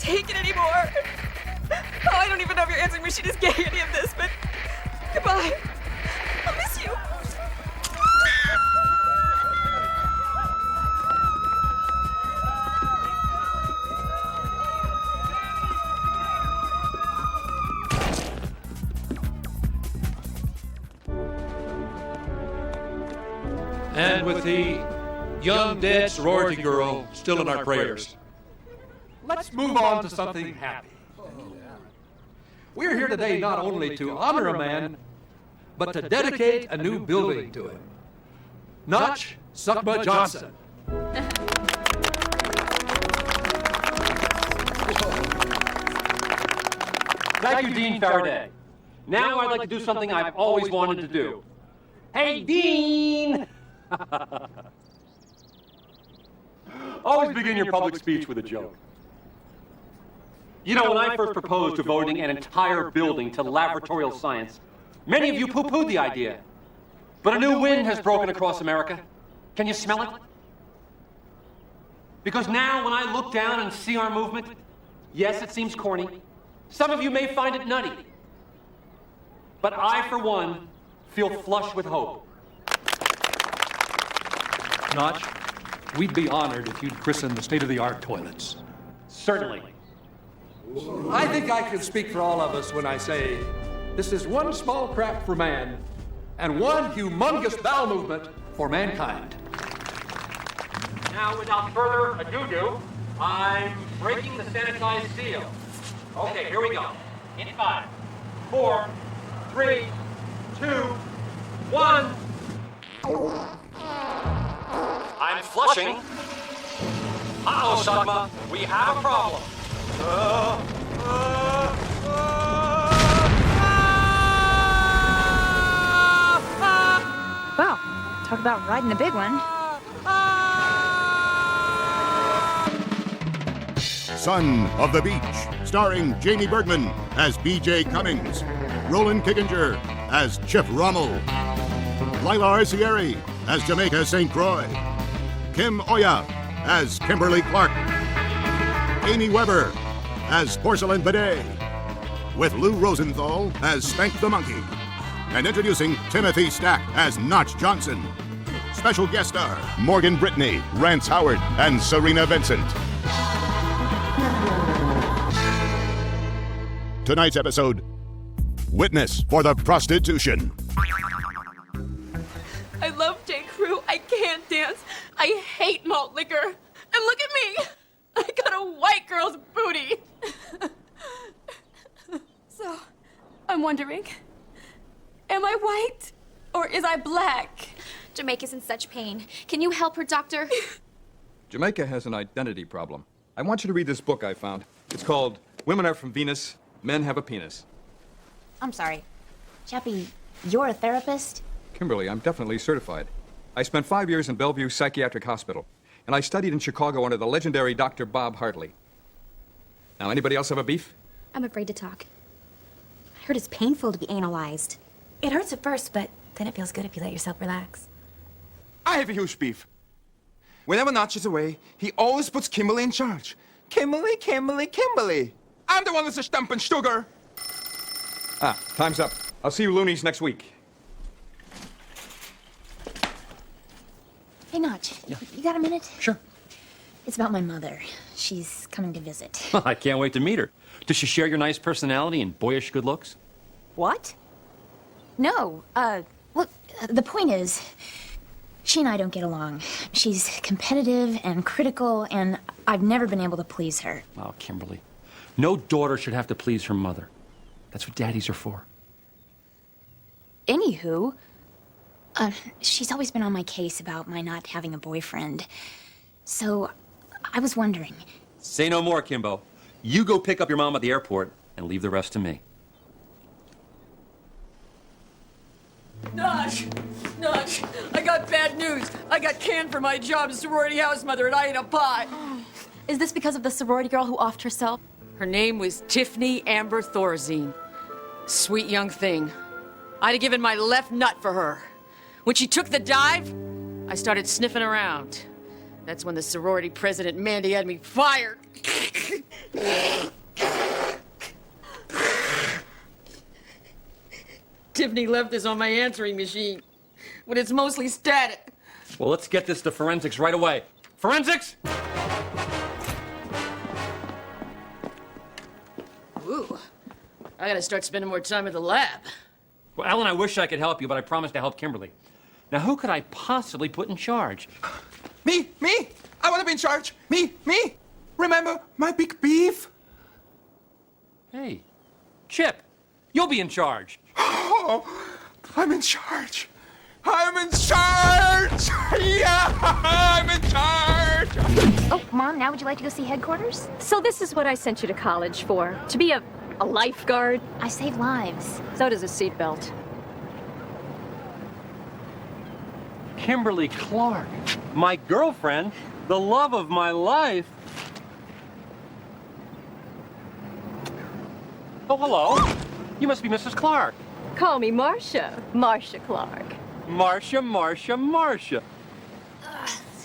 take it anymore. Oh, I don't even know if your answering machine is getting any of this, but goodbye. I'll miss you. And with the young dead sorority girl still in our prayers, let's move on to something happy. We're here today not only to honor a man, but to dedicate a new building to him. Notch Suckma Johnson. Thank you, Dean Faraday. Now I'd like to do something I've always wanted to do. Hey, Dean! Always begin your public speech with a joke. You know, when I first proposed devoting an entire building to laboratorial science, many of you poo-pooed the idea. But a new wind has broken across America. Can you smell it? Because now when I look down and see our movement, yes, it seems corny. Some of you may find it nutty. But I, for one, feel flush with hope. Notch, we'd be honored if you'd christen the state-of-the-art toilets. Certainly. I think I can speak for all of us when I say this is one small craft for man and one humongous bowel movement for mankind. Now, without further ado, I'm breaking the sanitized seal. Okay, here we go. In 5, 4, 3, 2, 1. I'm flushing. Uh-oh, Suckma, we have a problem. Well, talk about riding the big one. Son of the Beach, starring Jamie Bergman as B.J. Cummings, Roland Kickinger as Chip Rommel, Lila Arcieri as Jamaica St. Croix, Kim Oya as Kimberly Clark, Amy Weber as Porcelain Bidet, with Lou Rosenthal as Spank the Monkey, and introducing Timothy Stack as Notch Johnson. Special guest star Morgan Brittany, Rance Howard, and Serena Vincent. Tonight's episode, Witness for the Prostitution. I love J. Crew. I can't dance. I hate malt liquor. And look at me. I got a white girl's booty. So, I'm wondering, am I white or is I black? Jamaica's in such pain. Can you help her, Doctor? Jamaica has an identity problem. I want you to read this book I found. It's called Women Are From Venus, Men Have a Penis. I'm sorry. Chappie, you're a therapist? Kimberly, I'm definitely certified. I spent 5 years in Bellevue Psychiatric Hospital, and I studied in Chicago under the legendary Dr. Bob Hartley. Now, anybody else have a beef? I'm afraid to talk. I heard it's painful to be analyzed. It hurts at first, but then it feels good if you let yourself relax. I have a huge beef. Whenever Notch is away, he always puts Kimberly in charge. Kimberly, Kimberly, Kimberly. I'm the one that's a stumpin' sugar. Ah, time's up. I'll see you loonies next week. Hey, Notch, you got a minute? Sure. It's about my mother. She's coming to visit. I can't wait to meet her. Does she share your nice personality and boyish good looks? What? No, well, the point is, she and I don't get along. She's competitive and critical, and I've never been able to please her. Oh, Kimberly. No daughter should have to please her mother. That's what daddies are for. Anywho, she's always been on my case about my not having a boyfriend. So, I was wondering. Say no more, Kimbo. You go pick up your mom at the airport and leave the rest to me. Notch! Notch! I got bad news. I got canned for my job as sorority house mother and I ate a pie. Is this because of the sorority girl who offed herself? Her name was Tiffany Amber Thorazine. Sweet young thing. I'd have given my left nut for her. When she took the dive, I started sniffing around. That's when the sorority president, Mandy, had me fired. Tiffany left this on my answering machine, but it's mostly static. Well, let's get this to forensics right away. Forensics? Ooh, I gotta start spending more time at the lab. Well, Alan, I wish I could help you, but I promised to help Kimberly. Now, who could I possibly put in charge? Me! I want to be in charge. Me! Remember my big beef? Hey, Chip, you'll be in charge. Oh, I'm in charge. I'm in charge! Yeah, I'm in charge! Oh, Mom, now would you like to go see headquarters? So this is what I sent you to college for? To be a lifeguard? I save lives. So does a seatbelt. Kimberly Clark, my girlfriend, the love of my life. Oh, hello. You must be Mrs. Clark. Call me Marcia. Marcia Clark. Marcia.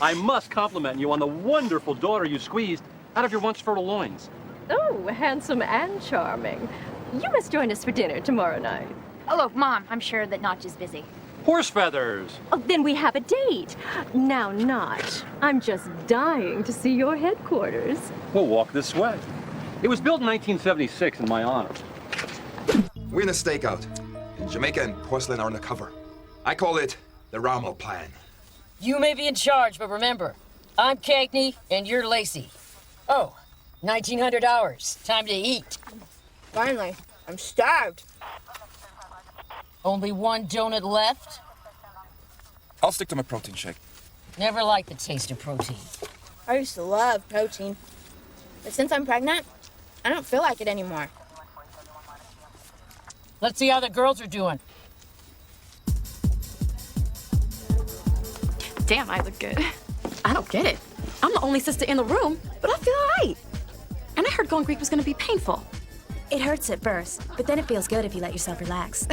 I must compliment you on the wonderful daughter you squeezed out of your once fertile loins. Oh, handsome and charming. You must join us for dinner tomorrow night. Oh, look, Mom, I'm sure that Notch is busy. Horse feathers. Oh, then we have a date. Now, Notch, I'm just dying to see your headquarters. We'll walk this way. It was built in 1976 in my honor. We're in a stakeout. And Jamaica and porcelain are on the cover. I call it the Rommel Plan. You may be in charge, but remember, I'm Cagney and you're Lacey. Oh, 1,900 hours. Time to eat. Finally, I'm starved. Only one donut left? I'll stick to my protein shake. Never liked the taste of protein. I used to love protein. But since I'm pregnant, I don't feel like it anymore. Let's see how the girls are doing. Damn, I look good. I don't get it. I'm the only sister in the room, but I feel all right. And I heard going Greek was gonna be painful. It hurts at first, but then it feels good if you let yourself relax.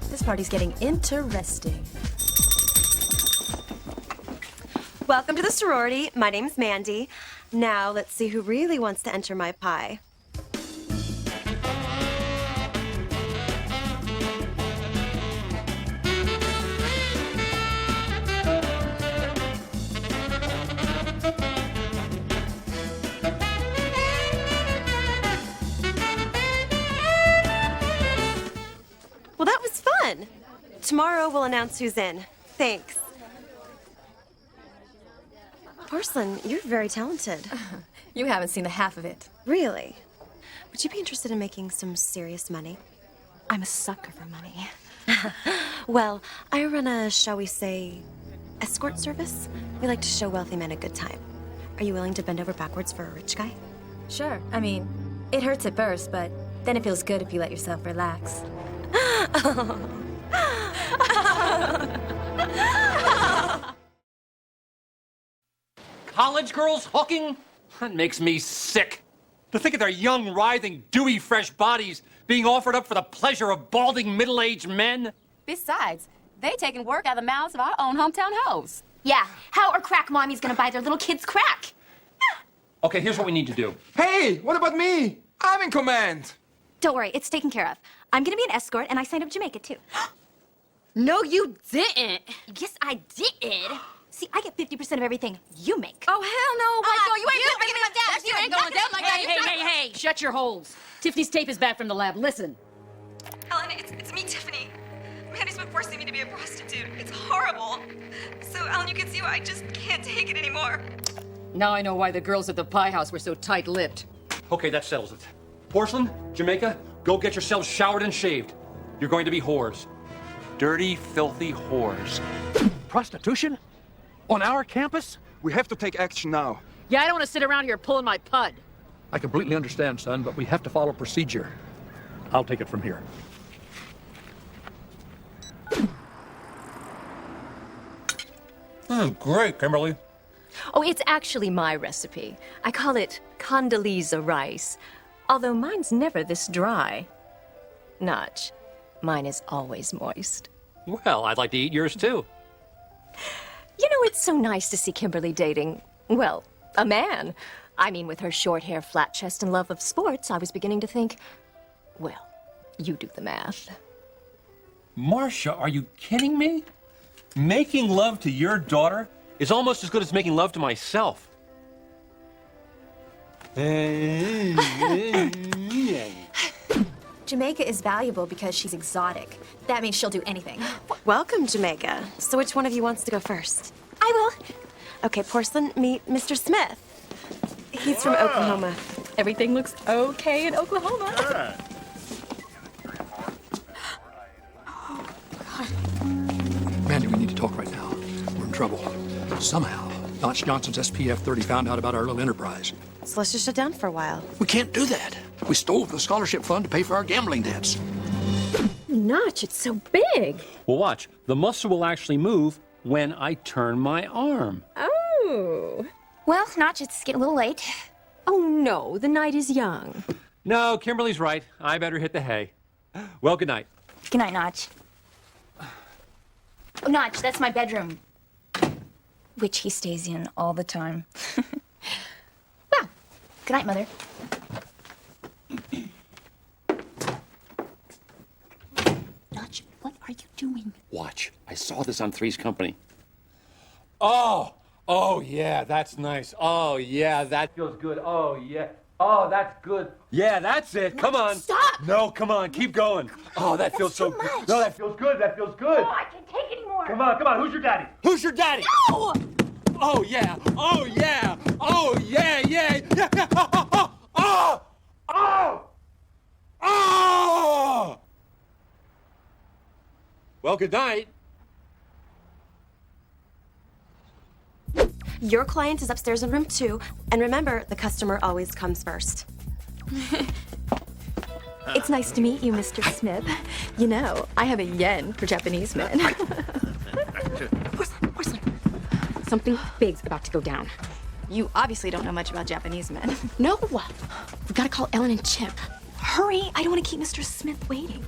This party's getting interesting. Welcome to the sorority. My name's Mandy. Now, let's see who really wants to enter my pie. Well, that was fun. Tomorrow we'll announce who's in. Thanks. Porcelain, you're very talented. You haven't seen the half of it. Really? Would you be interested in making some serious money? I'm a sucker for money. Well, I run a, shall we say, escort service. We like to show wealthy men a good time. Are you willing to bend over backwards for a rich guy? Sure. I mean, it hurts at first, but then it feels good if you let yourself relax. College girls hooking? That makes me sick. To think of their young, writhing, dewy, fresh bodies being offered up for the pleasure of balding, middle-aged men. Besides, they taking work out of the mouths of our own hometown hoes. Yeah, how are crack mommies gonna buy their little kids crack? Okay, here's what we need to do. Hey, what about me? I'm in command. Don't worry, it's taken care of. I'm gonna be an escort, and I signed up Jamaica, too. No, you didn't. Yes, I did. See, I get 50% of everything you make. Oh, hell no, white girl. You ain't bringing me down. You ain't going down like that. Hey, shut your holes. Tiffany's tape is back from the lab. Listen. Ellen, it's me, Tiffany. Mandy's been forcing me to be a prostitute. It's horrible. So, Ellen, you can see why I just can't take it anymore. Now I know why the girls at the pie house were so tight-lipped. Okay, that settles it. Porcelain, Jamaica, go get yourselves showered and shaved. You're going to be whores. Dirty, filthy whores. Prostitution? On our campus? We have to take action now. Yeah, I don't want to sit around here pulling my pud. I completely understand, son, but we have to follow procedure. I'll take it from here. This is great, Kimberly. Oh, it's actually my recipe. I call it Condoleezza rice. Although mine's never this dry. Notch, mine is always moist. Well, I'd like to eat yours too. You know, it's so nice to see Kimberly dating, well, a man. I mean, with her short hair, flat chest, and love of sports, I was beginning to think, well, you do the math. Marcia, are you kidding me? Making love to your daughter is almost as good as making love to myself. Jamaica is valuable because she's exotic. That means she'll do anything. Welcome, Jamaica. So which one of you wants to go first? I will. Okay, Porcelain, meet Mr. Smith. He's from Oklahoma. Everything looks okay in Oklahoma. Mandy, we need to talk right now. We're in trouble. Somehow, Notch Johnson's SPF 30 found out about our little enterprise. So let's just shut down for a while. We can't do that. We stole from the scholarship fund to pay for our gambling debts. Notch, it's so big. Well, watch. The muscle will actually move when I turn my arm. Oh. Well, Notch, it's getting a little late. Oh, no, the night is young. No, Kimberly's right. I better hit the hay. Well, good night. Good night, Notch. Oh, Notch, that's my bedroom. Which he stays in all the time. Well, good night, Mother. Notch, what are you doing? Watch. I saw this on Three's Company. Oh, yeah, that's nice. Oh, yeah, that feels good. Oh, yeah. Oh, that's good. Yeah, that's it. Come on. Stop! No, come on. Keep going. Oh, that feels so good. No, that feels good. That feels good. Oh, I can't take anymore. Come on, come on. Who's your daddy? Who's your daddy? No! Oh, yeah. Oh, yeah. Oh, yeah, yeah. Yeah, yeah. Oh, oh, oh, oh, oh. Well, good night. Your client is upstairs in room 2, and remember, the customer always comes first. It's nice to meet you, Mr. Smith. You know, I have a yen for Japanese men. Porcelain. Something big's about to go down. You obviously don't know much about Japanese men. No. We've got to call Ellen and Chip. Hurry. I don't want to keep Mr. Smith waiting.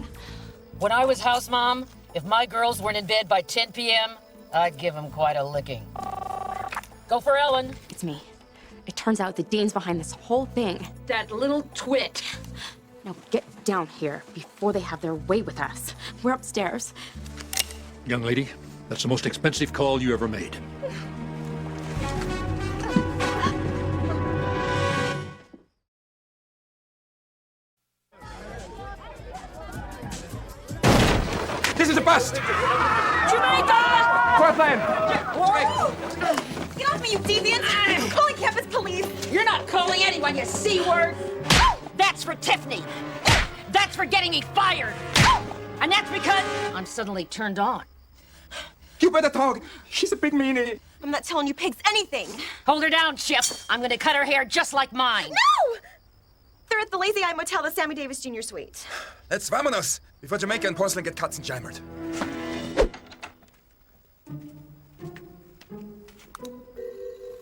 When I was house mom, if my girls weren't in bed by 10 p.m., I'd give them quite a licking. Go for Ellen. It's me. It turns out the Dean's behind this whole thing. That little twit. Now get down here before they have their way with us. We're upstairs. Young lady, that's the most expensive call you ever made. This is a bust! Jamaica! Porcelain! Get off me, you deviant! I'm calling campus police! You're not calling anyone, you C-word! That's for Tiffany! That's for getting me fired! And that's because I'm suddenly turned on. You better talk. She's a big meanie. I'm not telling you pigs anything. Hold her down, Chip. I'm gonna cut her hair just like mine. No! They're at the Lazy Eye Motel, the Sammy Davis Jr. Suite. Let's vamonos before Jamaica and Porcelain get cuts and jammered.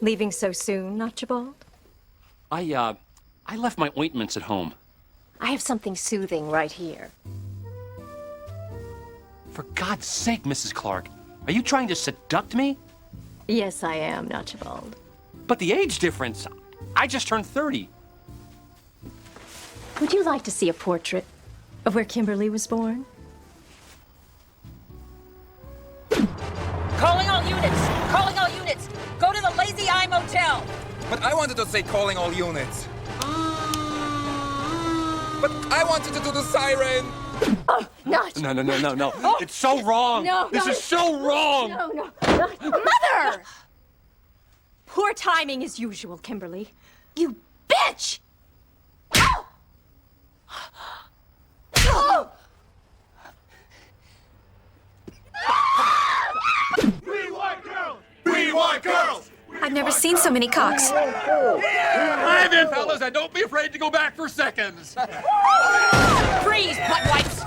Leaving so soon, Archibald? I left my ointments at home. I have something soothing right here. For God's sake, Mrs. Clark, are you trying to seduct me? Yes, I am, Archibald. But the age difference, I just turned 30. Would you like to see a portrait of where Kimberly was born? Calling all units! Calling all units! Go to the Lazy Eye Motel! But I wanted to say calling all units. But I wanted to do the siren. Oh, Notch! No. Oh. It's so wrong. No, this is so wrong. No. Mother! Poor timing as usual, Kimberly. You bitch! We want girls! We want girls! I've never seen so many cocks. Dive in, fellas, and don't be afraid to go back for seconds. Freeze, butt wipes!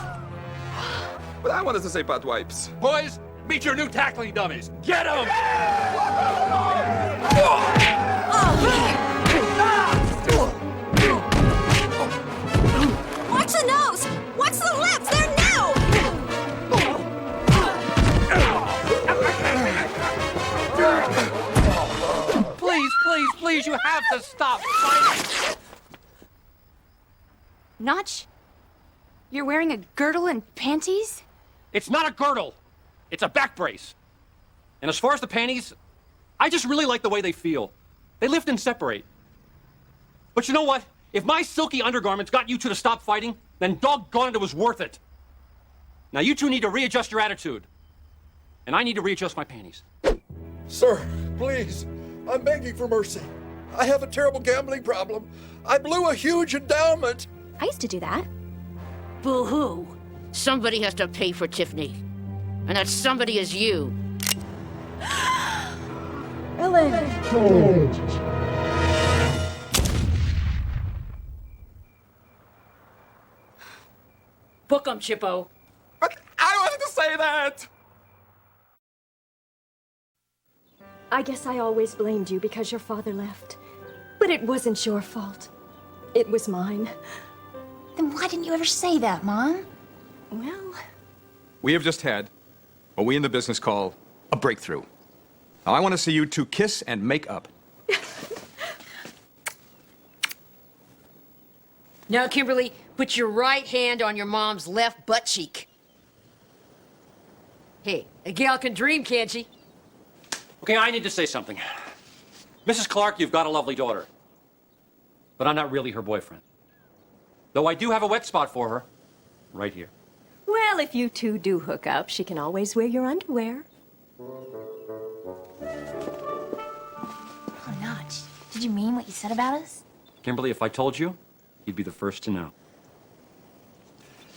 But I wanted to say butt wipes. Boys, meet your new tackling dummies. Get them! Watch the nose! Watch the lips! They're new! fighting! Notch? You're wearing a girdle and panties? It's not a girdle. It's a back brace. And as far as the panties, I just really like the way they feel. They lift and separate. But you know what? If my silky undergarments got you two to stop fighting, then doggone it, it was worth it. Now you two need to readjust your attitude. And I need to readjust my panties. Sir, please, I'm begging for mercy. I have a terrible gambling problem. I blew a huge endowment. I used to do that. Boo-hoo. Somebody has to pay for Tiffany. And that somebody is you. Ellen! Book 'em, Chippo. But I wanted to say that! I guess I always blamed you because your father left. But it wasn't your fault. It was mine. Then why didn't you ever say that, Mom? Well... We have just had what we in the business call a breakthrough. Now, I want to see you two kiss and make up. Now, Kimberly, put your right hand on your mom's left butt cheek. Hey, a gal can dream, can't she? Okay, I need to say something. Mrs. Clark, you've got a lovely daughter. But I'm not really her boyfriend. Though I do have a wet spot for her. Right here. Well, if you two do hook up, she can always wear your underwear. Oh, Notch, did you mean what you said about us? Kimberly, if I told you, you'd be the first to know.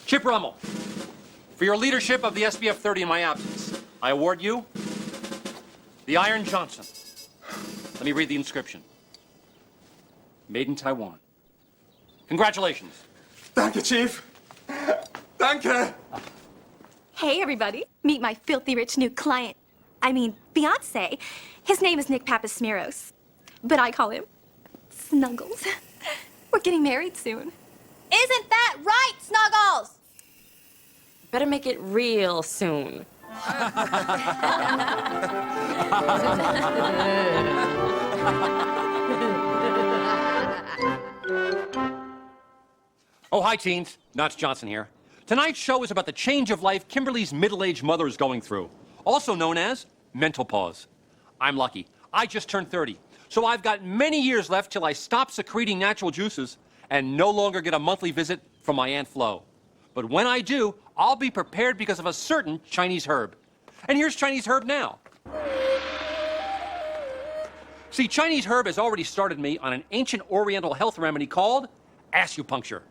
Chip Rummel, for your leadership of the SBF 30 in my absence, I award you the Iron Johnson. Let me read the inscription. Made in Taiwan. Congratulations. Thank you, Chief. Thank you. Hey, everybody. Meet my filthy rich new client. I mean, Beyonce. His name is Nick Papasmeros, but I call him Snuggles. We're getting married soon. Isn't that right, Snuggles? Better make it real soon. Oh, hi, teens. Notch Johnson here. Tonight's show is about the change of life Kimberly's middle-aged mother is going through, also known as mental pause. I'm lucky. I just turned 30, so I've got many years left till I stop secreting natural juices and no longer get a monthly visit from my Aunt Flo. But when I do, I'll be prepared because of a certain Chinese herb. And here's Chinese herb now. See, Chinese herb has already started me on an ancient Oriental health remedy called acupuncture.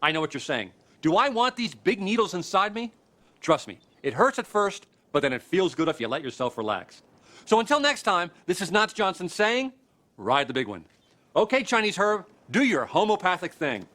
I know what you're saying. Do I want these big needles inside me? Trust me, it hurts at first, but then it feels good if you let yourself relax. So until next time, this is Notch Johnson saying, ride the big one. Okay, Chinese herb, do your homeopathic thing.